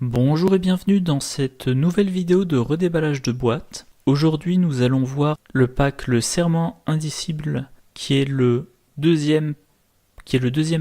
Bonjour et bienvenue dans cette nouvelle vidéo de redéballage de boîtes. Aujourd'hui nous allons voir le pack Le Serment Indicible qui est le deuxième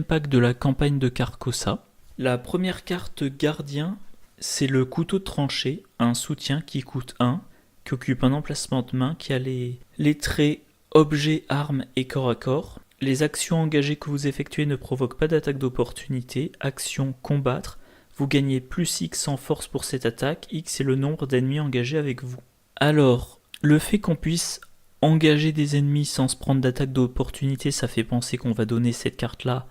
pack de la campagne de Carcosa. La première carte gardien, c'est le couteau de tranchée, un soutien qui coûte 1, qui occupe un emplacement de main, qui a les traits objet, arme et corps à corps. Les actions engagées que vous effectuez ne provoquent pas d'attaque d'opportunité. Action combattre. Vous gagnez plus X en force pour cette attaque, X est le nombre d'ennemis engagés avec vous. Alors, le fait qu'on puisse engager des ennemis sans se prendre d'attaque d'opportunité, ça fait penser qu'on va donner cette carte-là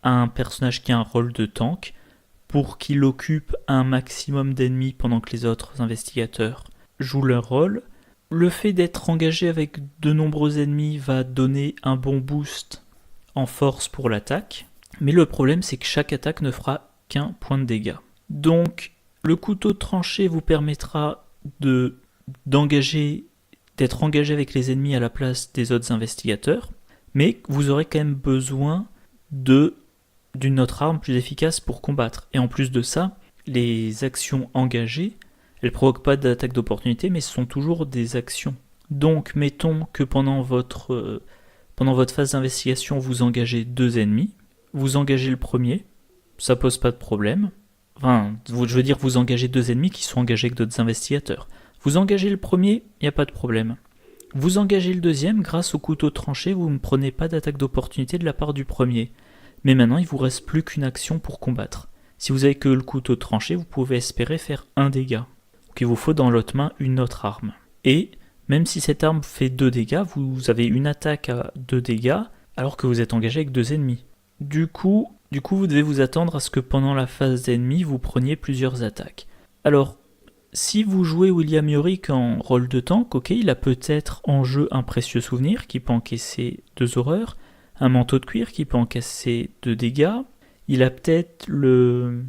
à un personnage qui a un rôle de tank, pour qu'il occupe un maximum d'ennemis pendant que les autres investigateurs jouent leur rôle. Le fait d'être engagé avec de nombreux ennemis va donner un bon boost en force pour l'attaque, mais le problème c'est que chaque attaque ne fera qu'un point de dégâts. Donc le couteau de tranchée vous permettra d'être engagé avec les ennemis à la place des autres investigateurs, mais vous aurez quand même besoin d'une autre arme plus efficace pour combattre. Et en plus de ça, les actions engagées, elles ne provoquent pas d'attaque d'opportunité, mais ce sont toujours des actions. Donc mettons que pendant votre phase d'investigation, vous engagez 2 ennemis, vous engagez le premier, ça pose pas de problème. Enfin, je veux dire, vous engagez 2 ennemis qui sont engagés avec d'autres investigateurs. Vous engagez le premier, il n'y a pas de problème. Vous engagez le deuxième, grâce au couteau tranché, vous ne prenez pas d'attaque d'opportunité de la part du premier. Mais maintenant, il vous reste plus qu'une action pour combattre. Si vous avez que le couteau tranché, vous pouvez espérer faire 1 dégât. Donc il vous faut dans l'autre main une autre arme. Et même si cette arme fait 2 dégâts, vous avez une attaque à 2 dégâts, alors que vous êtes engagé avec 2 ennemis. Du coup, vous devez vous attendre à ce que pendant la phase d'ennemi, vous preniez plusieurs attaques. Alors, si vous jouez William Yorick en rôle de tank, ok, il a peut-être en jeu un précieux souvenir qui peut encaisser 2 horreurs, un manteau de cuir qui peut encaisser 2 dégâts, il a peut-être le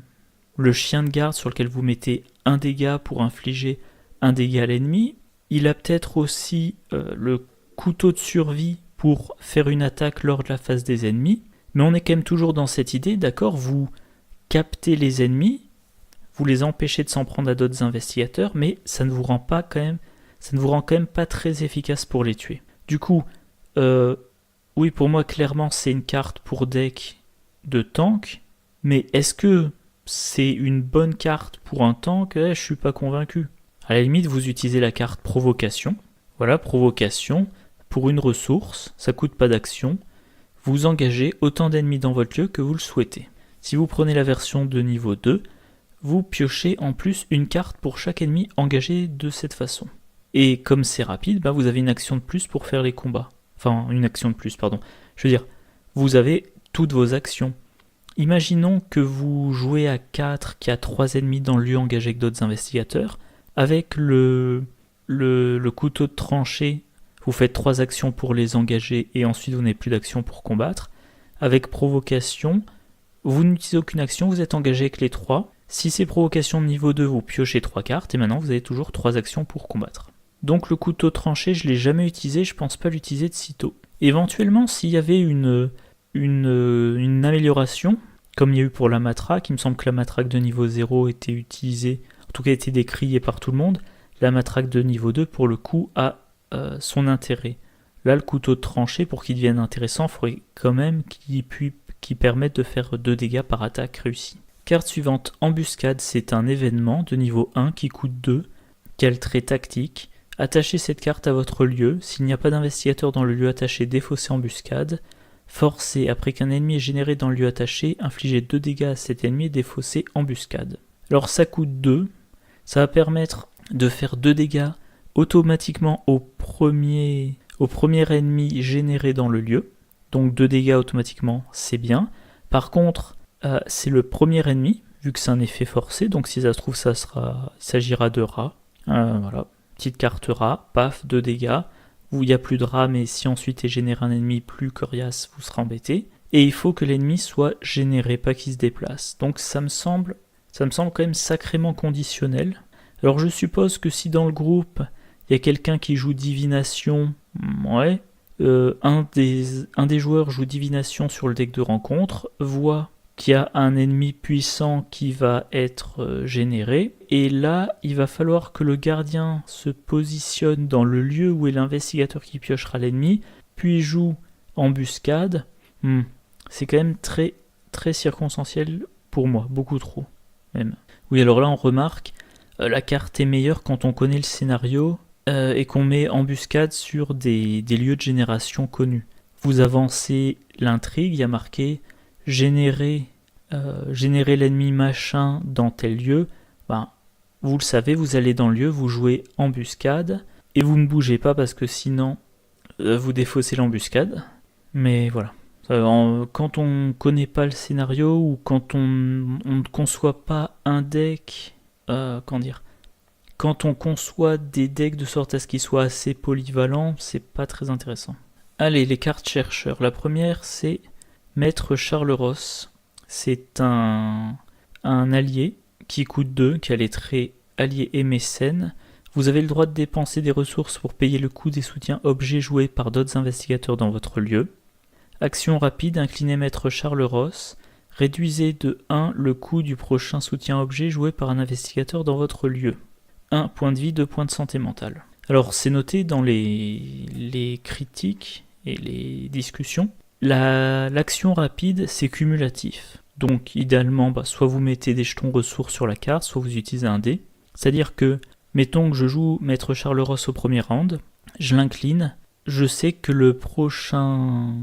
chien de garde sur lequel vous mettez 1 dégât pour infliger 1 dégât à l'ennemi, il a peut-être aussi le couteau de survie pour faire une attaque lors de la phase des ennemis. Mais on est quand même toujours dans cette idée, d'accord, vous captez les ennemis, vous les empêchez de s'en prendre à d'autres investigateurs, mais ça ne vous rend quand même pas très efficace pour les tuer. Du coup, oui, pour moi, clairement, c'est une carte pour deck de tank, mais est-ce que c'est une bonne carte pour un tank? Je suis pas convaincu. À la limite, vous utilisez la carte provocation. Voilà, provocation, pour une ressource, ça coûte pas d'action. Vous engagez autant d'ennemis dans votre lieu que vous le souhaitez. Si vous prenez la version de niveau 2, vous piochez en plus une carte pour chaque ennemi engagé de cette façon. Et comme c'est rapide, vous avez une action de plus pour faire les combats. Enfin, une action de plus, pardon. Je veux dire, vous avez toutes vos actions. Imaginons que vous jouez à 4, qu'il y a 3 ennemis dans le lieu engagé avec d'autres investigateurs. Avec le couteau de tranchée, vous faites 3 actions pour les engager et ensuite vous n'avez plus d'action pour combattre. Avec provocation, vous n'utilisez aucune action, vous êtes engagé avec les 3. Si c'est provocation de niveau 2, vous piochez 3 cartes et maintenant vous avez toujours 3 actions pour combattre. Donc le couteau tranché, je ne l'ai jamais utilisé, je ne pense pas l'utiliser de sitôt. Éventuellement, s'il y avait une amélioration, comme il y a eu pour la matraque, il me semble que la matraque de niveau 0 était utilisée, en tout cas était décriée par tout le monde, la matraque de niveau 2 pour le coup a son intérêt. Là, le couteau de tranchée, pour qu'il devienne intéressant, il faudrait quand même qu'il permette de faire 2 dégâts par attaque réussie. Carte suivante, embuscade, c'est un événement de niveau 1 qui coûte 2, qui a le trait tactique. Attachez cette carte à votre lieu. S'il n'y a pas d'investigateur dans le lieu attaché, défaussez embuscade. Forcez, après qu'un ennemi est généré dans le lieu attaché, infligez 2 dégâts à cet ennemi et défaussez embuscade. Alors ça coûte 2, ça va permettre de faire 2 dégâts automatiquement au premier ennemi généré dans le lieu. Donc 2 dégâts automatiquement, c'est bien. Par contre, c'est le premier ennemi, vu que c'est un effet forcé, donc si ça se trouve, il s'agira de rat. Voilà, petite carte rat, paf, 2 dégâts. Où il n'y a plus de rat, mais si ensuite est généré un ennemi plus coriace, vous serez embêté. Et il faut que l'ennemi soit généré, pas qu'il se déplace. Donc ça me semble quand même sacrément conditionnel. Alors je suppose que si dans le groupe, il y a quelqu'un qui joue divination, ouais, un des joueurs joue divination sur le deck de rencontre, voit qu'il y a un ennemi puissant qui va être généré. Et là, il va falloir que le gardien se positionne dans le lieu où est l'investigateur qui piochera l'ennemi, puis joue embuscade. C'est quand même très, très circonstanciel pour moi, beaucoup trop même. Oui, alors là, on remarque, la carte est meilleure quand on connaît le scénario et qu'on met embuscade sur des lieux de génération connus. Vous avancez l'intrigue, il y a marqué générer l'ennemi machin dans tel lieu. Vous le savez, vous allez dans le lieu, vous jouez embuscade et vous ne bougez pas parce que sinon vous défaussez l'embuscade. Mais voilà. Quand on ne connaît pas le scénario ou quand on ne conçoit pas un deck, quand on conçoit des decks de sorte à ce qu'ils soient assez polyvalents, c'est pas très intéressant. Allez, les cartes chercheurs. La première, c'est Maître Charles Ross. C'est un allié qui coûte 2, qui a les traits allié et mécène. Vous avez le droit de dépenser des ressources pour payer le coût des soutiens objets joués par d'autres investigateurs dans votre lieu. Action rapide, inclinez Maître Charles Ross. Réduisez de 1 le coût du prochain soutien objet joué par un investigateur dans votre lieu. 1 point de vie, 2 points de santé mentale. Alors c'est noté dans les critiques et les discussions. L'action rapide, c'est cumulatif. Donc idéalement, soit vous mettez des jetons ressources sur la carte, soit vous utilisez un dé. C'est-à-dire que, mettons que je joue Maître Charles Ross au premier round, je l'incline, je sais que le prochain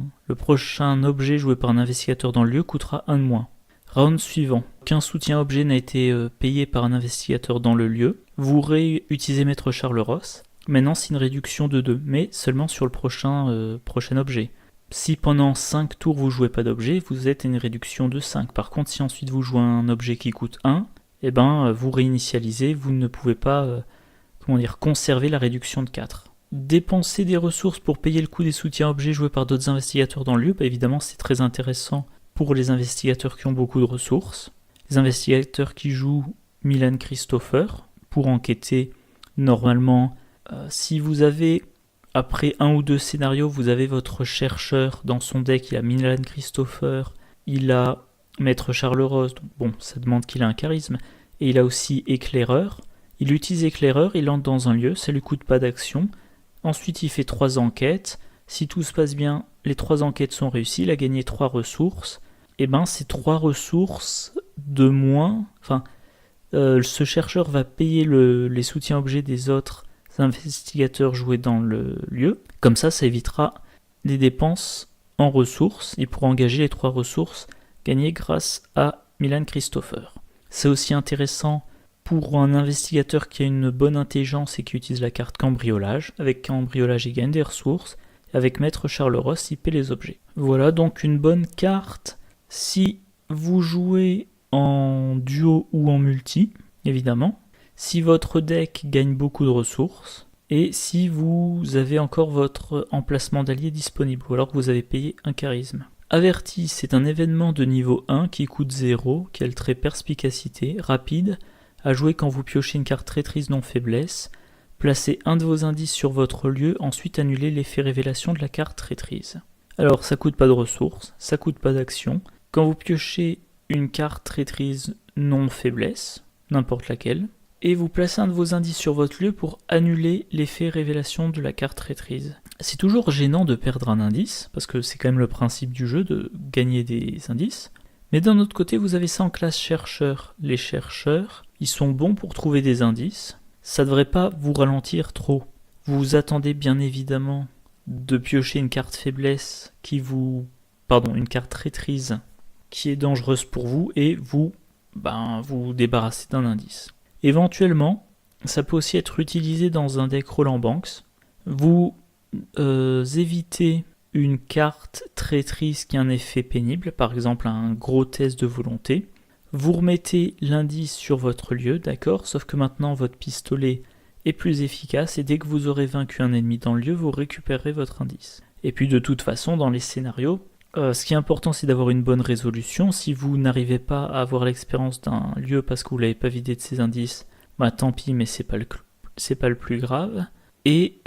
objet joué par un investigateur dans le lieu coûtera 1 de moins. Round suivant, aucun soutien objet n'a été payé par un investigateur dans le lieu, vous réutilisez Maître Charles Ross. Maintenant c'est une réduction de 2, mais seulement sur le prochain objet. Si pendant 5 tours vous jouez pas d'objet, vous êtes à une réduction de 5. Par contre, si ensuite vous jouez un objet qui coûte 1, vous réinitialisez, vous ne pouvez pas conserver la réduction de 4. Dépenser des ressources pour payer le coût des soutiens objets joués par d'autres investigateurs dans le lieu, évidemment c'est très intéressant pour les investigateurs qui ont beaucoup de ressources. Les investigateurs qui jouent Milan Christopher pour enquêter normalement. Si vous avez, après 1 ou 2 scénarios, vous avez votre chercheur dans son deck, il a Milan Christopher, il a Maître Charles Ross, donc ça demande qu'il a un charisme, et il a aussi éclaireur. Il utilise éclaireur, il entre dans un lieu, ça lui coûte pas d'action. Ensuite il fait 3 enquêtes, si tout se passe bien, les 3 enquêtes sont réussies, il a gagné 3 ressources. C'est 3 ressources de moins, ce chercheur va payer les soutiens objets des autres investigateurs joués dans le lieu. Comme ça évitera des dépenses en ressources. Il pourra engager les 3 ressources gagnées grâce à Milan Christopher. C'est aussi intéressant pour un investigateur qui a une bonne intelligence et qui utilise la carte cambriolage. Avec cambriolage, il gagne des ressources. Avec Maître Charles Ross, il paie les objets. Voilà donc une bonne carte si vous jouez en duo ou en multi, évidemment. Si votre deck gagne beaucoup de ressources, et si vous avez encore votre emplacement d'allié disponible, ou alors que vous avez payé un charisme. Averti, c'est un événement de niveau 1 qui coûte 0, qui a le trait perspicacité, rapide, à jouer quand vous piochez une carte traîtrise non faiblesse, placez un de vos indices sur votre lieu, ensuite annulez l'effet révélation de la carte traîtrise. Alors ça coûte pas de ressources, ça coûte pas d'action. Quand vous piochez une carte traîtrise non faiblesse, n'importe laquelle, et vous placez un de vos indices sur votre lieu pour annuler l'effet révélation de la carte traîtrise. C'est toujours gênant de perdre un indice, parce que c'est quand même le principe du jeu de gagner des indices, mais d'un autre côté vous avez ça en classe chercheur. Les chercheurs, ils sont bons pour trouver des indices, ça devrait pas vous ralentir trop. Vous attendez bien évidemment de piocher une carte faiblesse une carte traîtrise qui est dangereuse pour vous et vous débarrassez d'un indice. Éventuellement, ça peut aussi être utilisé dans un deck Roland Banks. Vous évitez une carte traîtrise qui a un effet pénible, par exemple un gros test de volonté. Vous remettez l'indice sur votre lieu, d'accord, sauf que maintenant votre pistolet est plus efficace et dès que vous aurez vaincu un ennemi dans le lieu, vous récupérez votre indice. Et puis de toute façon, dans les scénarios, ce qui est important, c'est d'avoir une bonne résolution. Si vous n'arrivez pas à avoir l'expérience d'un lieu parce que vous ne l'avez pas vidé de ses indices, tant pis, mais c'est pas le plus grave. Et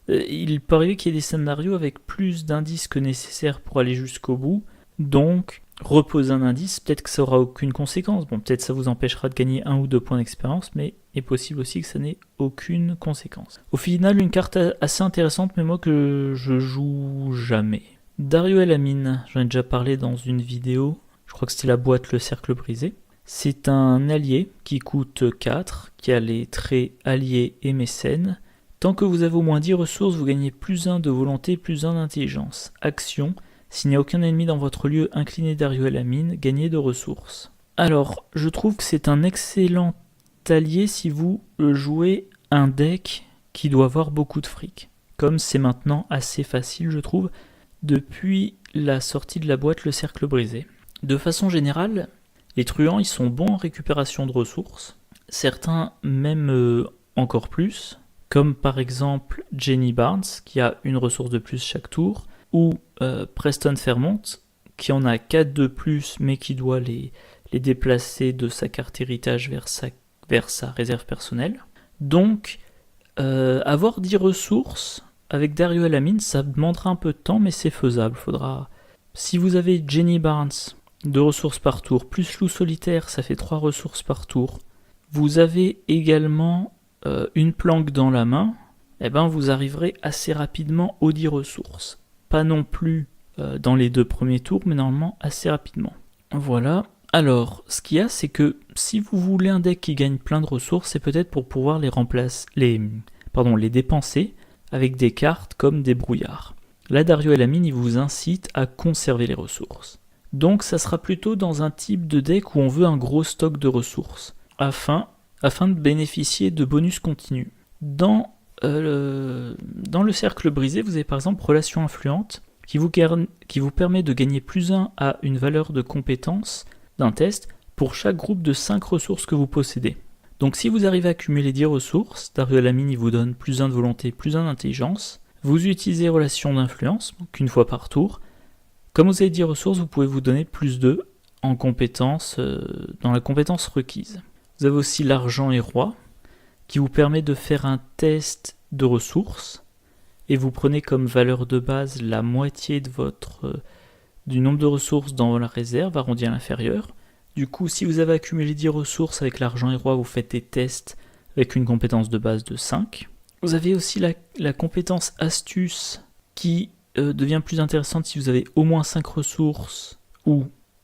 il peut arriver qu'il y ait des scénarios avec plus d'indices que nécessaire pour aller jusqu'au bout. Donc, reposer un indice, peut-être que ça aura aucune conséquence. Bon, peut-être ça vous empêchera de gagner 1 ou 2 points d'expérience, mais il est possible aussi que ça n'ait aucune conséquence. Au final, une carte assez intéressante, mais moi que je joue jamais. Dario Elamine, j'en ai déjà parlé dans une vidéo, je crois que c'était la boîte Le Cercle Brisé. C'est un allié qui coûte 4, qui a les traits allié et mécène. Tant que vous avez au moins 10 ressources, vous gagnez plus 1 de volonté, plus 1 d'intelligence. Action, s'il n'y a aucun ennemi dans votre lieu, inclinez Dario Elamine, gagnez de ressources. Alors, je trouve que c'est un excellent allié si vous jouez un deck qui doit avoir beaucoup de fric. Comme c'est maintenant assez facile, je trouve, depuis la sortie de la boîte Le Cercle Brisé. De façon générale, les truands, ils sont bons en récupération de ressources. Certains même encore plus, comme par exemple Jenny Barnes, qui a une ressource de plus chaque tour, ou Preston Fairmont, qui en a 4 de plus, mais qui doit les déplacer de sa carte héritage vers sa réserve personnelle. Donc, avoir 10 ressources avec Dario Elamine, ça demandera un peu de temps, mais c'est faisable. Si vous avez Jenny Barnes, 2 ressources par tour, plus loup solitaire, ça fait 3 ressources par tour. Vous avez également une planque dans la main, et ben vous arriverez assez rapidement aux 10 ressources. Pas non plus dans les 2 premiers tours, mais normalement assez rapidement. Voilà. Alors, ce qu'il y a, c'est que si vous voulez un deck qui gagne plein de ressources, c'est peut-être pour pouvoir les dépenser avec des cartes comme des brouillards. Là, Dario Elamine, il vous incite à conserver les ressources. Donc, ça sera plutôt dans un type de deck où on veut un gros stock de ressources, afin de bénéficier de bonus continus. Dans le cercle brisé, vous avez par exemple Relation influente, qui vous permet de gagner plus 1 à une valeur de compétence d'un test pour chaque groupe de 5 ressources que vous possédez. Donc si vous arrivez à accumuler 10 ressources, Dario Elamine il vous donne plus 1 de volonté, plus 1 d'intelligence, vous utilisez Relation d'influence, donc une fois par tour. Comme vous avez 10 ressources, vous pouvez vous donner plus 2 en compétence, dans la compétence requise. Vous avez aussi l'argent et roi, qui vous permet de faire un test de ressources, et vous prenez comme valeur de base la moitié du nombre de ressources dans la réserve, arrondi à l'inférieur. Du coup, si vous avez accumulé 10 ressources avec l'argent et roi, vous faites des tests avec une compétence de base de 5. Vous avez aussi la compétence astuce qui devient plus intéressante si vous avez au moins 5 ressources,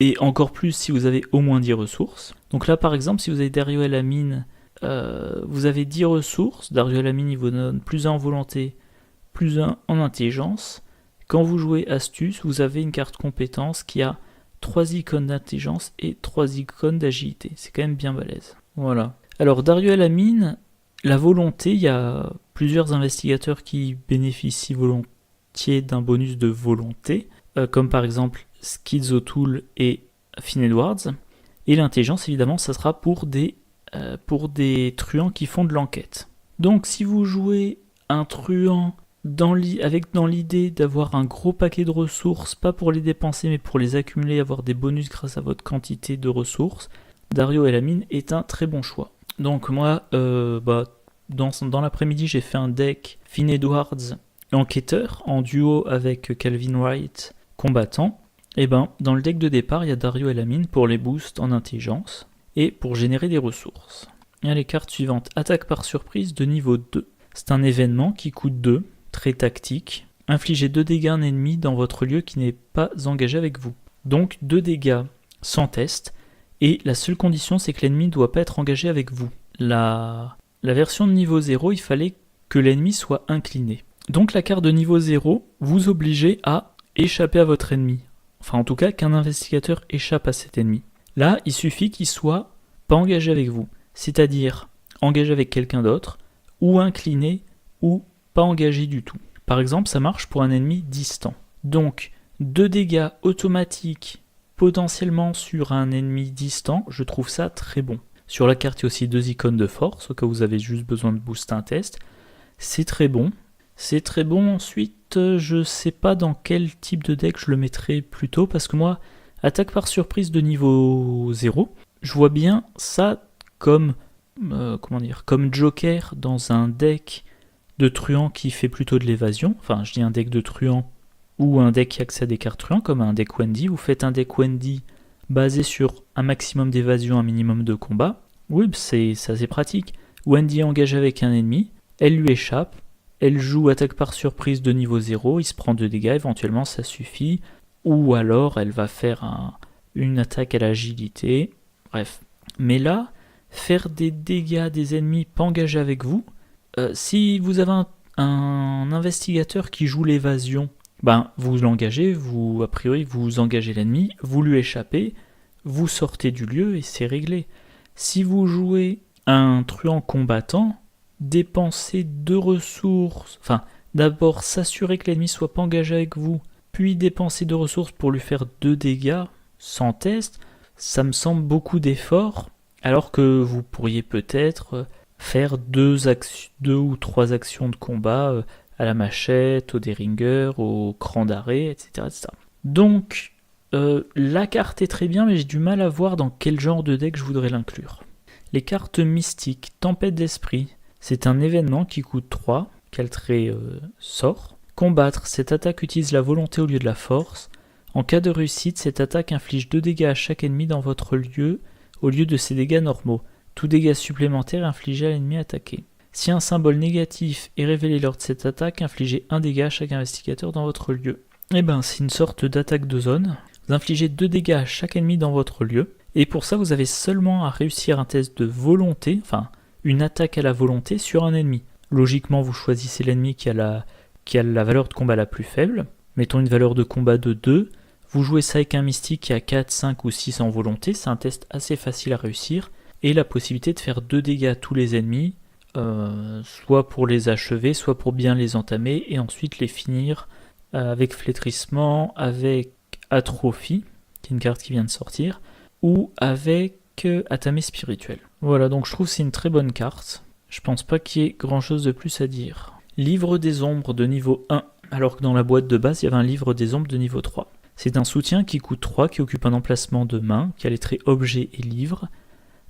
et encore plus si vous avez au moins 10 ressources. Donc là, par exemple, si vous avez Dario Elamine, vous avez 10 ressources. Dario Elamine, il vous donne plus 1 en volonté, plus 1 en intelligence. Quand vous jouez astuce, vous avez une carte compétence qui a 3 icônes d'intelligence et 3 icônes d'agilité. C'est quand même bien balèze. Voilà. Alors Dario Elamine, la volonté, il y a plusieurs investigateurs qui bénéficient volontiers d'un bonus de volonté, comme par exemple Skids O'Toole et Finn Edwards. Et l'intelligence, évidemment, ça sera pour des truands qui font de l'enquête. Donc si vous jouez un truand dans l'idée d'avoir un gros paquet de ressources, pas pour les dépenser mais pour les accumuler, avoir des bonus grâce à votre quantité de ressources, Dario Elamine est un très bon choix. Donc moi, dans l'après-midi, j'ai fait un deck Finn Edwards enquêteur en duo avec Calvin Wright combattant. Et dans le deck de départ, il y a Dario Elamine pour les boosts en intelligence et pour générer des ressources. Il y a les cartes suivantes. Attaque par surprise de niveau 2. C'est un événement qui coûte 2, très tactique. Infligez 2 dégâts à un ennemi dans votre lieu qui n'est pas engagé avec vous. Donc 2 dégâts sans test, et la seule condition c'est que l'ennemi ne doit pas être engagé avec vous. La version de niveau 0, il fallait que l'ennemi soit incliné. Donc la carte de niveau 0 vous obligeait à échapper à votre ennemi. Enfin en tout cas qu'un investigateur échappe à cet ennemi. Là, il suffit qu'il soit pas engagé avec vous, c'est-à-dire engagé avec quelqu'un d'autre, ou incliné, ou pas engagé du tout. Par exemple, ça marche pour un ennemi distant. Donc, 2 dégâts automatiques potentiellement sur un ennemi distant, je trouve ça très bon. Sur la carte, il y a aussi 2 icônes de force, au cas où vous avez juste besoin de booster un test. C'est très bon. C'est très bon. Ensuite, je sais pas dans quel type de deck je le mettrai plus tôt, parce que moi, attaque par surprise de niveau 0, je vois bien ça comme Joker dans un deck de truand qui fait plutôt de l'évasion. Enfin, je dis un deck de truand ou un deck qui accède à des cartes truands, comme un deck Wendy. Vous faites un deck Wendy basé sur un maximum d'évasion, un minimum de combat. Oui, c'est assez pratique. Wendy est engagée avec un ennemi, elle lui échappe, elle joue attaque par surprise de niveau 0, il se prend 2 dégâts, éventuellement ça suffit. Ou alors elle va faire une attaque à l'agilité, bref. Mais là, faire des dégâts à des ennemis pas engagés avec vous, si vous avez un investigateur qui joue l'évasion, vous l'engagez, a priori vous engagez l'ennemi, vous lui échappez, vous sortez du lieu et c'est réglé. Si vous jouez un truand combattant, dépensez 2 ressources, d'abord s'assurer que l'ennemi soit pas engagé avec vous, puis dépenser 2 ressources pour lui faire 2 dégâts sans test, ça me semble beaucoup d'efforts, alors que vous pourriez peut-être faire 2 ou 3 actions de combat à la machette, au Derringer, au cran d'arrêt, etc., etc. Donc, la carte est très bien, mais j'ai du mal à voir dans quel genre de deck je voudrais l'inclure. Les cartes mystiques, Tempête d'Esprit, c'est un événement qui coûte 3, quel trait sort. Combattre, cette attaque utilise la volonté au lieu de la force. En cas de réussite, cette attaque inflige 2 dégâts à chaque ennemi dans votre lieu, au lieu de ses dégâts normaux. Tout dégât supplémentaire infligé à l'ennemi attaqué. Si un symbole négatif est révélé lors de cette attaque, infligez 1 dégât à chaque investigateur dans votre lieu. C'est une sorte d'attaque de zone. Vous infligez 2 dégâts à chaque ennemi dans votre lieu. Et pour ça, vous avez seulement à réussir un test de volonté, une attaque à la volonté sur un ennemi. Logiquement, vous choisissez l'ennemi qui a la valeur de combat la plus faible. Mettons une valeur de combat de 2. Vous jouez ça avec un mystique qui a 4, 5 ou 6 en volonté. C'est un test assez facile à réussir. Et la possibilité de faire 2 dégâts à tous les ennemis, soit pour les achever, soit pour bien les entamer, et ensuite les finir avec flétrissement, avec atrophie, qui est une carte qui vient de sortir, ou avec attamé spirituel. Voilà, donc je trouve que c'est une très bonne carte. Je pense pas qu'il y ait grand chose de plus à dire. Livre des ombres de niveau 1, alors que dans la boîte de base, il y avait un livre des ombres de niveau 3. C'est un soutien qui coûte 3, qui occupe un emplacement de main, qui a les traits objet et livre.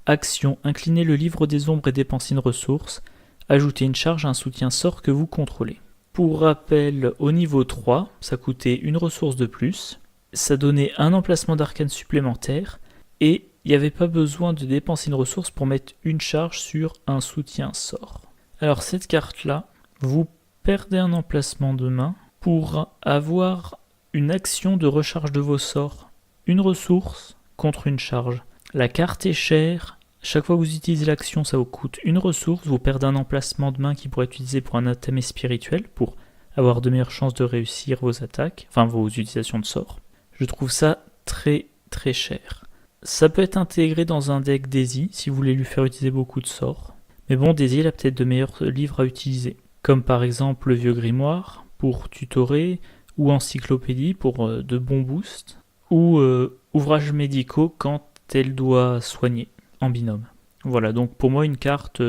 Action, inclinez le livre des ombres et dépensez une ressource. Ajoutez une charge à un soutien sort que vous contrôlez. Pour rappel, au niveau 3, ça coûtait une ressource de plus. Ça donnait un emplacement d'arcane supplémentaire. Et il n'y avait pas besoin de dépenser une ressource pour mettre une charge sur un soutien sort. Alors cette carte-là, vous perdez un emplacement de main pour avoir une action de recharge de vos sorts. Une ressource contre une charge. La carte est chère. Chaque fois que vous utilisez l'action, ça vous coûte une ressource. Vous perdez un emplacement de main qui pourrait être utilisé pour un attamé spirituel, pour avoir de meilleures chances de réussir vos attaques, vos utilisations de sorts. Je trouve ça très très cher. Ça peut être intégré dans un deck Daisy, si vous voulez lui faire utiliser beaucoup de sorts. Mais bon, Daisy, il a peut-être de meilleurs livres à utiliser. Comme par exemple le Vieux Grimoire, pour tutorer, ou Encyclopédie, pour de bons boosts, ou Ouvrages médicaux quand elle doit soigner, en binôme. Voilà, donc pour moi, une carte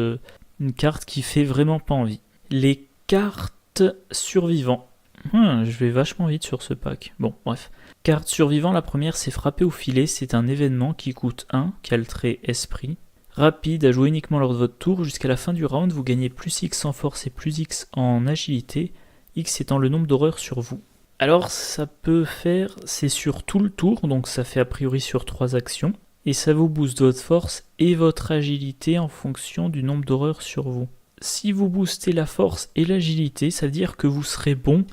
qui fait vraiment pas envie. Les cartes survivants. Je vais vachement vite sur ce pack. Bon, bref. Carte survivant, la première, c'est Frapper au filet. C'est un événement qui coûte 1, qui a le trait esprit. Rapide, à jouer uniquement lors de votre tour. Jusqu'à la fin du round, vous gagnez plus X en force et plus X en agilité. X étant le nombre d'horreurs sur vous. Alors, ça peut faire, c'est sur tout le tour, donc ça fait a priori sur 3 actions. Et ça vous booste votre force et votre agilité en fonction du nombre d'horreurs sur vous. Si vous boostez la force et l'agilité, ça veut dire que vous serez bon,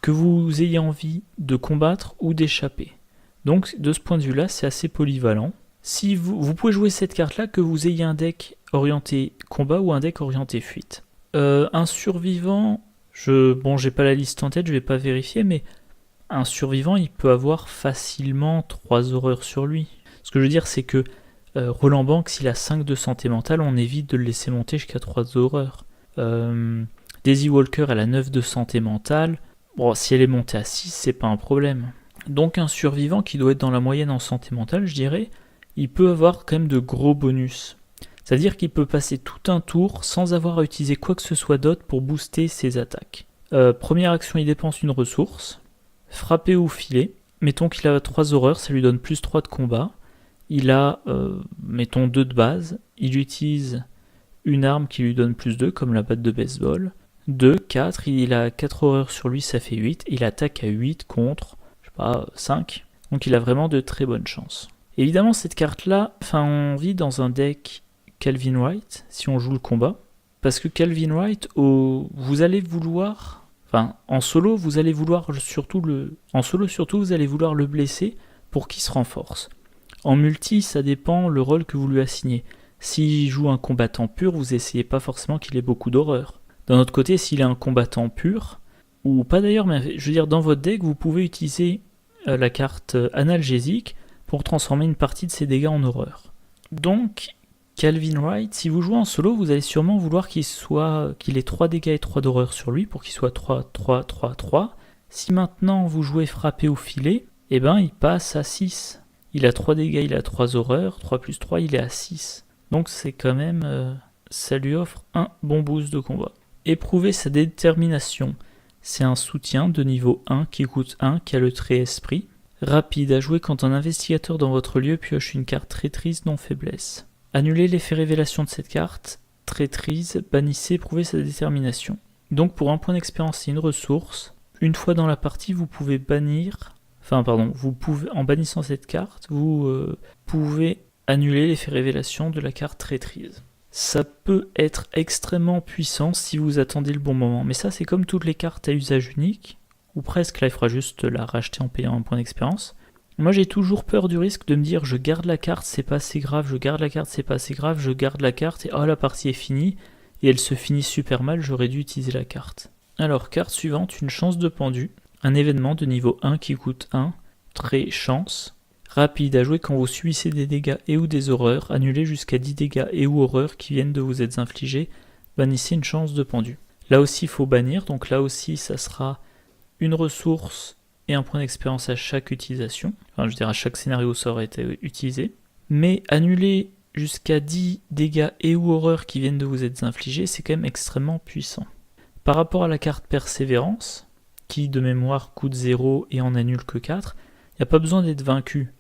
que vous ayez envie de combattre ou d'échapper. Donc de ce point de vue-là, c'est assez polyvalent. Si vous pouvez jouer cette carte-là, que vous ayez un deck orienté combat ou un deck orienté fuite. Un survivant, j'ai pas la liste en tête, je vais pas vérifier, mais un survivant, il peut avoir facilement 3 horreurs sur lui. Ce que je veux dire, c'est que Roland Banks, s'il a 5 de santé mentale, on évite de le laisser monter jusqu'à 3 horreurs. Daisy Walker, elle a 9 de santé mentale. Bon, si elle est montée à 6, c'est pas un problème. Donc un survivant qui doit être dans la moyenne en santé mentale, je dirais, il peut avoir quand même de gros bonus. C'est-à-dire qu'il peut passer tout un tour sans avoir à utiliser quoi que ce soit d'autre pour booster ses attaques. Première action, il dépense une ressource. Frapper ou filer. Mettons qu'il a 3 horreurs, ça lui donne plus 3 de combat. Il a, mettons 2 de base. Il utilise une arme qui lui donne plus 2, comme la batte de baseball. 2, 4, il a 4 horreurs sur lui, ça fait 8. Il attaque à 8 contre, je sais pas, 5. Donc il a vraiment de très bonnes chances. Évidemment, cette carte-là, on vit dans un deck Calvin Wright, si on joue le combat. Parce que Calvin Wright, vous allez vouloir... en solo, vous allez vouloir surtout vous allez vouloir le blesser pour qu'il se renforce. En multi, ça dépend le rôle que vous lui assignez. S'il joue un combattant pur, vous essayez pas forcément qu'il ait beaucoup d'horreur. D'un autre côté, s'il est un combattant pur, ou pas d'ailleurs, mais je veux dire, dans votre deck, vous pouvez utiliser la carte analgésique pour transformer une partie de ses dégâts en horreur. Donc, Calvin Wright, si vous jouez en solo, vous allez sûrement vouloir qu'il ait 3 dégâts et 3 d'horreur sur lui pour qu'il soit 3, 3, 3, 3. Si maintenant vous jouez frapper au filet, eh ben il passe à 6. Il a 3 dégâts, il a 3 horreurs, 3 plus 3, il est à 6. Donc c'est quand même... ça lui offre un bon boost de combat. Éprouver sa détermination. C'est un soutien de niveau 1 qui coûte 1, qui a le trait esprit. Rapide à jouer quand un investigateur dans votre lieu pioche une carte traîtrise non faiblesse. Annulez l'effet révélation de cette carte. Traîtrise, bannissez, éprouvez sa détermination. Donc pour un point d'expérience, c'est une ressource. Une fois dans la partie, vous pouvez bannir... en bannissant cette carte, vous pouvez annuler l'effet révélation de la carte traîtrise. Ça peut être extrêmement puissant si vous attendez le bon moment. Mais ça, c'est comme toutes les cartes à usage unique, ou presque, là il faudra juste la racheter en payant un point d'expérience. Moi j'ai toujours peur du risque de me dire je garde la carte, c'est pas assez grave, je garde la carte, c'est pas assez grave, je garde la carte et la partie est finie, et elle se finit super mal, j'aurais dû utiliser la carte. Alors, carte suivante, une chance de pendu, un événement de niveau 1 qui coûte 1, trait chance. Rapide à jouer quand vous subissez des dégâts et ou des horreurs, annulez jusqu'à 10 dégâts et ou horreurs qui viennent de vous être infligés, bannissez une chance de pendu. Là aussi il faut bannir, donc là aussi ça sera une ressource et un point d'expérience à chaque utilisation. À chaque scénario ça aurait été utilisé. Mais annuler jusqu'à 10 dégâts et ou horreurs qui viennent de vous être infligés, c'est quand même extrêmement puissant. Par rapport à la carte persévérance, qui de mémoire coûte 0 et en annule que 4, il n'y a pas besoin d'être vaincu.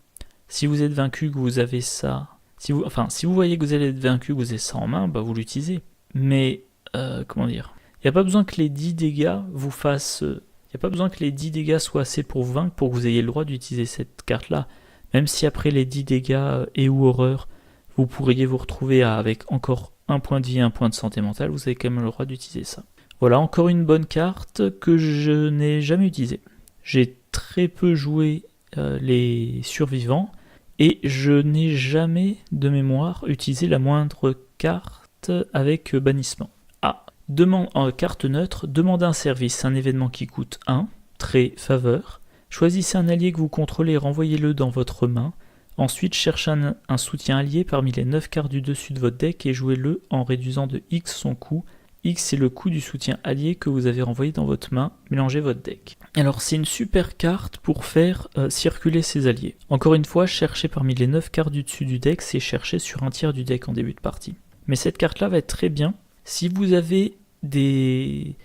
Si vous êtes vaincu, que vous avez ça... Si vous voyez que vous allez être vaincu, que vous avez ça en main, vous l'utilisez. Mais, il n'y a pas besoin que les 10 dégâts vous fassent... Il n'y a pas besoin que les 10 dégâts soient assez pour vous vaincre pour que vous ayez le droit d'utiliser cette carte-là. Même si après les 10 dégâts et ou horreur, vous pourriez vous retrouver avec encore un point de vie et un point de santé mentale, vous avez quand même le droit d'utiliser ça. Voilà, encore une bonne carte que je n'ai jamais utilisée. J'ai très peu joué les survivants et je n'ai jamais de mémoire utilisé la moindre carte avec bannissement. Carte neutre, demandez un service, un événement qui coûte 1, trait faveur. Choisissez un allié que vous contrôlez et renvoyez-le dans votre main. Ensuite, cherchez un soutien allié parmi les 9 cartes du dessus de votre deck et jouez-le en réduisant de X son coût. X c'est le coût du soutien allié que vous avez renvoyé dans votre main, mélangez votre deck. Alors c'est une super carte pour faire circuler ses alliés. Encore une fois, chercher parmi les 9 cartes du dessus du deck, c'est chercher sur un tiers du deck en début de partie. Mais cette carte là va être très bien si vous avez des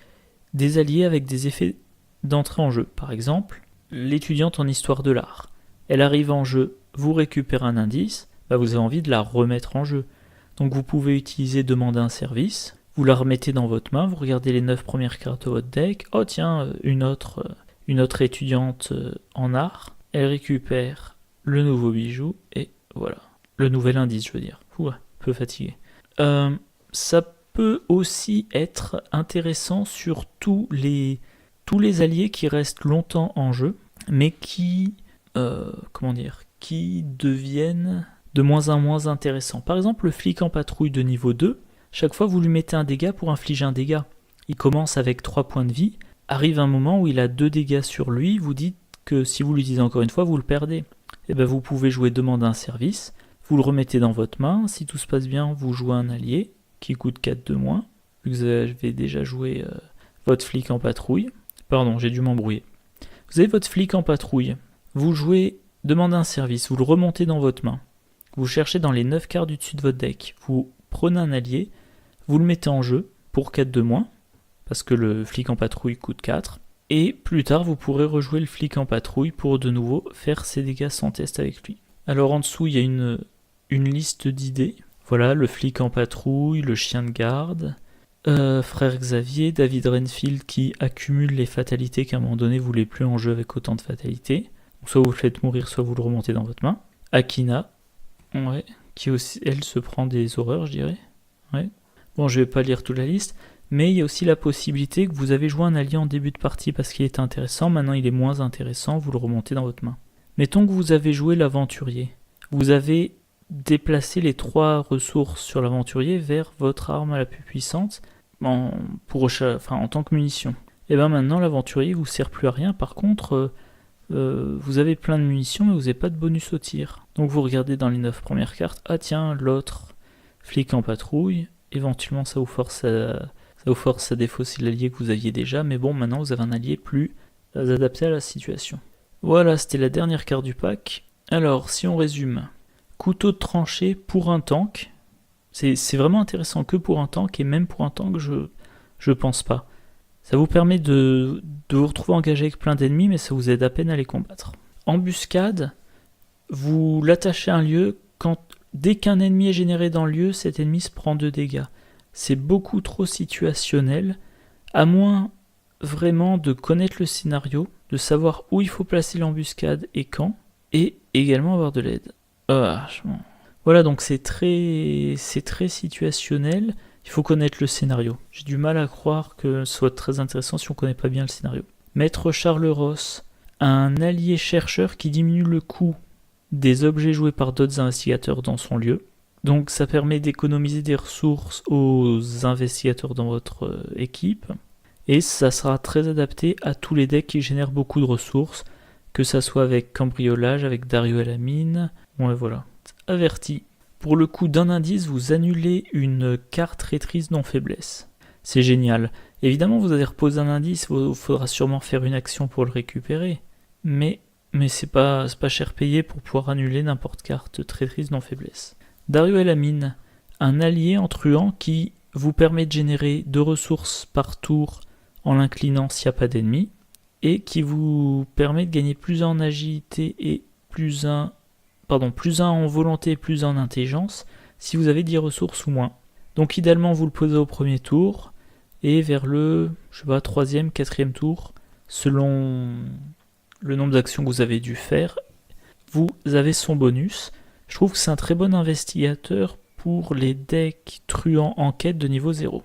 alliés avec des effets d'entrée en jeu. Par exemple, l'étudiante en histoire de l'art. Elle arrive en jeu, vous récupérez un indice, vous avez envie de la remettre en jeu. Donc vous pouvez utiliser demander un service, vous la remettez dans votre main, vous regardez les 9 premières cartes de votre deck, oh tiens, une autre étudiante en art, elle récupère le nouveau bijou, et voilà. Le nouvel indice, je veux dire. Un peu fatigué. Ça peut aussi être intéressant sur tous les alliés qui restent longtemps en jeu, mais qui deviennent de moins en moins intéressants. Par exemple, le flic en patrouille de niveau 2, chaque fois vous lui mettez un dégât pour infliger un dégât. Il commence avec 3 points de vie, arrive un moment où il a 2 dégâts sur lui, vous dites que si vous l'utilisez encore une fois, vous le perdez. Et vous pouvez jouer demander un service, vous le remettez dans votre main, si tout se passe bien, vous jouez un allié, qui coûte 4 de moins, vu que vous avez déjà joué votre flic en patrouille. Pardon, j'ai dû m'embrouiller. Vous avez votre flic en patrouille, vous jouez demander un service, vous le remontez dans votre main, vous cherchez dans les 9 cartes du dessus de votre deck, vous prenez un allié, vous le mettez en jeu pour 4 de moins, parce que le flic en patrouille coûte 4, et plus tard vous pourrez rejouer le flic en patrouille pour de nouveau faire ses dégâts sans test avec lui. Alors en dessous il y a une liste d'idées. Voilà, le flic en patrouille, le chien de garde, Frère Xavier, David Renfield qui accumule les fatalités qu'à un moment donné vous voulez plus en jeu avec autant de fatalités. Donc soit vous le faites mourir, soit vous le remontez dans votre main. Akina, ouais, qui aussi, elle se prend des horreurs, je dirais. Ouais. Bon, je vais pas lire toute la liste, mais il y a aussi la possibilité que vous avez joué un allié en début de partie parce qu'il était intéressant, maintenant il est moins intéressant, vous le remontez dans votre main. Mettons que vous avez joué l'aventurier. Vous avez déplacé les 3 ressources sur l'aventurier vers votre arme la plus puissante en tant que munition. Et bien maintenant l'aventurier vous sert plus à rien, par contre vous avez plein de munitions mais vous n'avez pas de bonus au tir. Donc vous regardez dans les 9 premières cartes, ah tiens l'autre flic en patrouille, éventuellement ça vous force à défausser l'allié que vous aviez déjà, mais bon maintenant vous avez un allié plus adapté à la situation. Voilà, c'était la dernière carte du pack. Alors si on résume, couteau de tranchée pour un tank, c'est vraiment intéressant que pour un tank, et même pour un tank je pense pas. Ça vous permet de vous retrouver engagé avec plein d'ennemis, mais ça vous aide à peine à les combattre. Embuscade, vous l'attachez à un lieu, dès qu'un ennemi est généré dans le lieu, cet ennemi se prend 2 dégâts. C'est beaucoup trop situationnel, à moins vraiment de connaître le scénario, de savoir où il faut placer l'embuscade et quand, et également avoir de l'aide. Voilà, donc c'est très situationnel. Il faut connaître le scénario. J'ai du mal à croire que ce soit très intéressant si on ne connaît pas bien le scénario. Maître Charles Ross, un allié chercheur qui diminue le coût des objets joués par d'autres investigateurs dans son lieu. Donc ça permet d'économiser des ressources aux investigateurs dans votre équipe. Et ça sera très adapté à tous les decks qui génèrent beaucoup de ressources, que ça soit avec cambriolage, avec Dario et la mine. Ouais, voilà. Averti. Pour le coup d'un indice, vous annulez une carte traîtrise non faiblesse. C'est génial. Évidemment, vous allez reposer un indice, il faudra sûrement faire une action pour le récupérer. Mais c'est pas cher payé pour pouvoir annuler n'importe carte traîtrise non faiblesse. Dario et la mine, un allié en truand qui vous permet de générer 2 ressources par tour en l'inclinant s'il n'y a pas d'ennemis, et qui vous permet de gagner plus 1 en agilité et plus 1 en volonté et plus 1 en intelligence si vous avez 10 ressources ou moins. Donc idéalement vous le posez au premier tour, et vers le 3e, 4e tour, selon le nombre d'actions que vous avez dû faire, vous avez son bonus. Je trouve que c'est un très bon investigateur pour les decks truands en quête de niveau 0.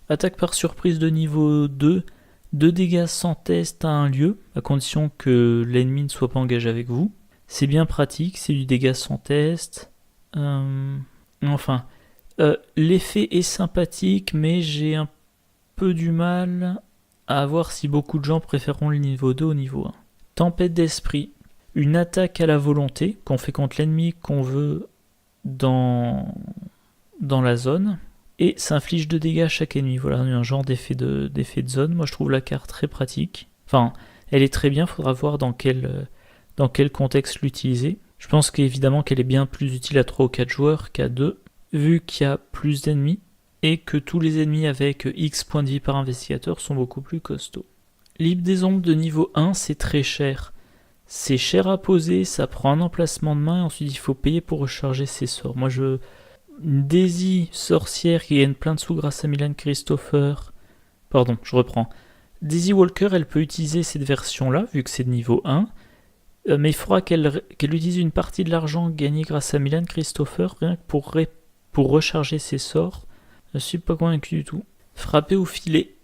Attaque par surprise de niveau 2, 2 dégâts sans test à un lieu, à condition que l'ennemi ne soit pas engagé avec vous. C'est bien pratique, c'est du dégât sans test. L'effet est sympathique, mais j'ai un peu du mal à voir si beaucoup de gens préféreront le niveau 2 au niveau 1. Tempête d'esprit, une attaque à la volonté qu'on fait contre l'ennemi qu'on veut dans la zone, et ça inflige 2 dégâts à chaque ennemi. Voilà, un genre d'effet de zone. Moi je trouve la carte très pratique. Enfin, elle est très bien, faudra voir dans quel contexte l'utiliser. Je pense qu'évidemment qu'elle est bien plus utile à 3 ou 4 joueurs qu'à 2, vu qu'il y a plus d'ennemis, et que tous les ennemis avec X points de vie par investigateur sont beaucoup plus costauds. Libre des ombres de niveau 1, c'est très cher. C'est cher à poser, ça prend un emplacement de main, et ensuite il faut payer pour recharger ses sorts. Moi une Daisy sorcière qui gagne plein de sous grâce à Milan Christopher. Pardon, je reprends. Daisy Walker, elle peut utiliser cette version-là, vu que c'est de niveau 1, mais il faudra qu'elle utilise une partie de l'argent gagné grâce à Milan Christopher, rien que pour recharger ses sorts. Je ne suis pas convaincu du tout. Frapper ou filer.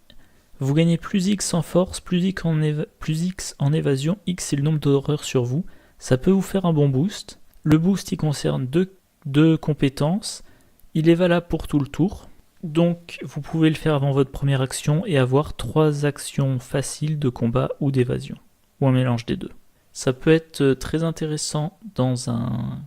Vous gagnez plus X en force, plus X en évasion. X, c'est le nombre d'horreurs sur vous. Ça peut vous faire un bon boost. Le boost, il concerne deux compétences. Il est valable pour tout le tour. Donc, vous pouvez le faire avant votre première action et avoir 3 actions faciles de combat ou d'évasion. Ou un mélange des deux. Ça peut être très intéressant dans un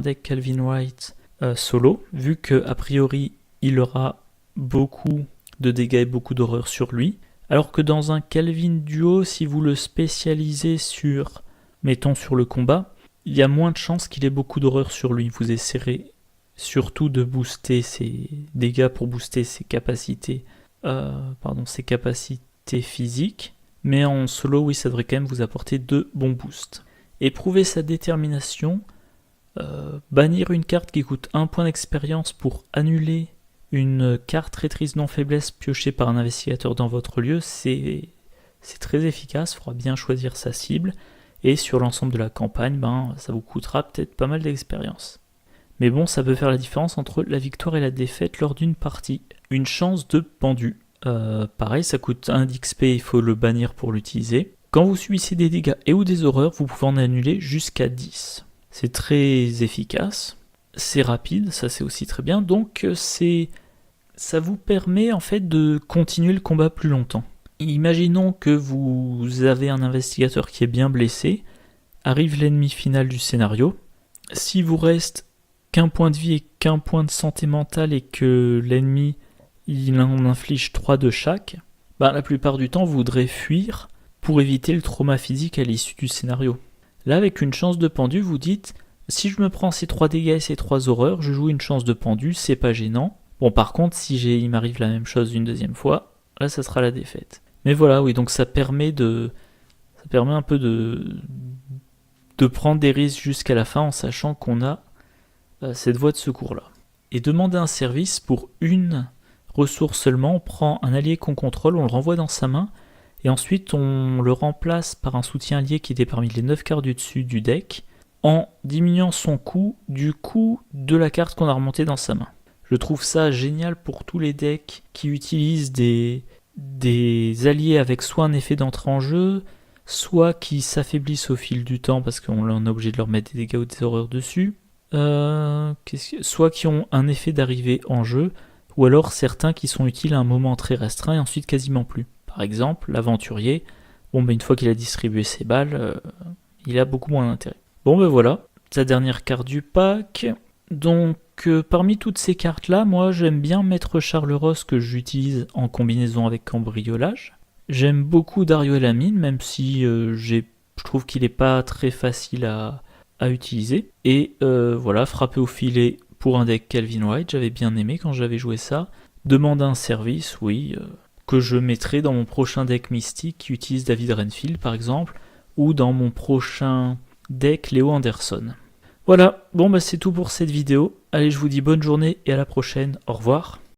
deck Calvin Wright solo, vu que a priori il aura beaucoup de dégâts et beaucoup d'horreur sur lui, alors que dans un Calvin duo, si vous le spécialisez sur le combat, il y a moins de chances qu'il ait beaucoup d'horreur sur lui. Vous essaierez surtout de booster ses dégâts pour booster ses capacités physiques, mais en solo, oui, ça devrait quand même vous apporter 2 bons boosts. Éprouver sa détermination, bannir une carte qui coûte 1 point d'expérience pour annuler une carte traîtrise non faiblesse piochée par un investigateur dans votre lieu, c'est très efficace, il faudra bien choisir sa cible, et sur l'ensemble de la campagne, ça vous coûtera peut-être pas mal d'expérience. Mais bon, ça peut faire la différence entre la victoire et la défaite lors d'une partie. Une chance de pendu. Pareil, ça coûte 1 d'XP, il faut le bannir pour l'utiliser. Quand vous subissez des dégâts et ou des horreurs, vous pouvez en annuler jusqu'à 10. C'est très efficace, c'est rapide, ça c'est aussi très bien, donc ça vous permet en fait de continuer le combat plus longtemps. Imaginons que vous avez un investigateur qui est bien blessé, arrive l'ennemi final du scénario, s'il vous reste qu'un point de vie et qu'un point de santé mentale et que l'ennemi il en inflige 3 de chaque, la plupart du temps vous voudrez fuir pour éviter le trauma physique à l'issue du scénario. Là avec une chance de pendu vous dites si je me prends ces 3 dégâts et ces 3 horreurs, je joue une chance de pendu, c'est pas gênant. Bon par contre si il m'arrive la même chose une deuxième fois, là ça sera la défaite. Mais voilà, oui, donc ça permet un peu de prendre des risques jusqu'à la fin en sachant qu'on a cette voie de secours là. Et demander un service pour une ressource seulement, on prend un allié qu'on contrôle, on le renvoie dans sa main, et ensuite on le remplace par un soutien allié qui était parmi les 9 cartes du dessus du deck, en diminuant son coût du coût de la carte qu'on a remontée dans sa main. Je trouve ça génial pour tous les decks qui utilisent des alliés avec soit un effet d'entrée en jeu, soit qui s'affaiblissent au fil du temps parce qu'on est obligé de leur mettre des dégâts ou des horreurs dessus, soit qui ont un effet d'arrivée en jeu, ou alors certains qui sont utiles à un moment très restreint et ensuite quasiment plus. Par exemple, l'aventurier, une fois qu'il a distribué ses balles, il a beaucoup moins d'intérêt. Voilà, sa dernière carte du pack. Donc parmi toutes ces cartes là, moi j'aime bien Maître Charles Ross que j'utilise en combinaison avec Cambriolage. J'aime beaucoup Dario Elamine, même si je trouve qu'il n'est pas très facile à utiliser. Et voilà, frapper au filet pour un deck Calvin White, j'avais bien aimé quand j'avais joué ça. Demander un service, oui, que je mettrai dans mon prochain deck mystique qui utilise David Renfield par exemple, ou dans mon prochain deck Léo Anderson. Voilà, c'est tout pour cette vidéo. Allez, je vous dis bonne journée et à la prochaine. Au revoir.